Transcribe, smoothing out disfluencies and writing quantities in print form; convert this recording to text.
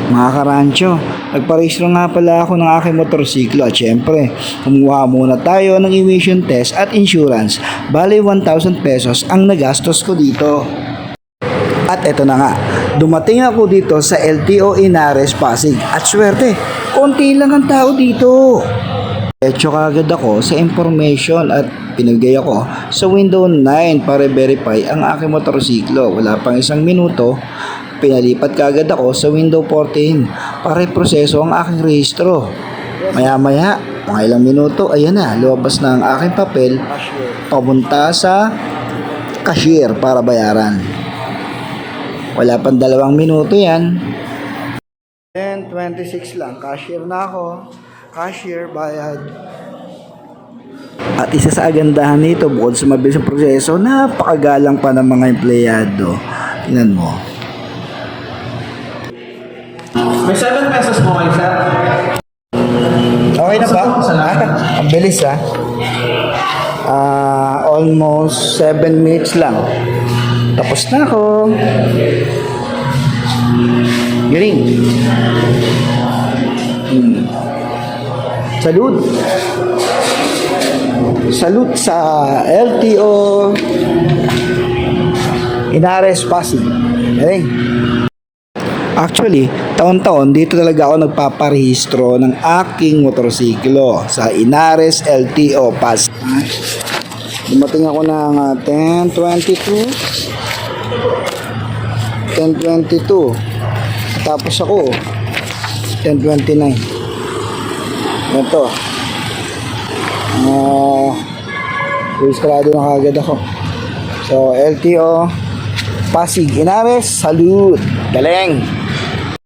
Mga karancho, nagparehistro nga pala ako ng aking motorsiklo at syempre, kumuha muna tayo ng emission test at insurance. Bali 1,000 pesos ang nagastos ko dito. At eto na nga, dumating ako dito sa LTO Inares Pasig at swerte, konti lang ang tao dito. Diretso kagad ako sa information at pinagay ako sa window 9 para verify ang aking motorsiklo. Wala pang isang minuto, pinalipat kagad ako sa window 14 para iproseso ang aking rehistro. Maya-maya, mga ilang minuto, ayan na, lumabas na ang aking papel papunta sa cashier para bayaran. Wala pang 2 minuto yan. 10:26 lang, cashier na ako. Cashier, bayad. At isa sa agandahan nito, bukod sa mabilis ang proseso, napakagalang pa ng mga empleyado. Tingnan mo. May 7 pesos mo kayo, sir. Okay na ba? Ang bilis almost 7 minutes lang. Tapos na ako. Galing. Salute sa LTO Inares Pasig. Galing. Actually, taon-taon dito talaga ako nagpaparehistro ng aking motorsiklo sa Inares LTO Pasig. Dumating ako ng 10:22. Tapos ako 10:29. Ito. Registrado na kagad ako. So, LTO Pasig Inares, salute. Galing.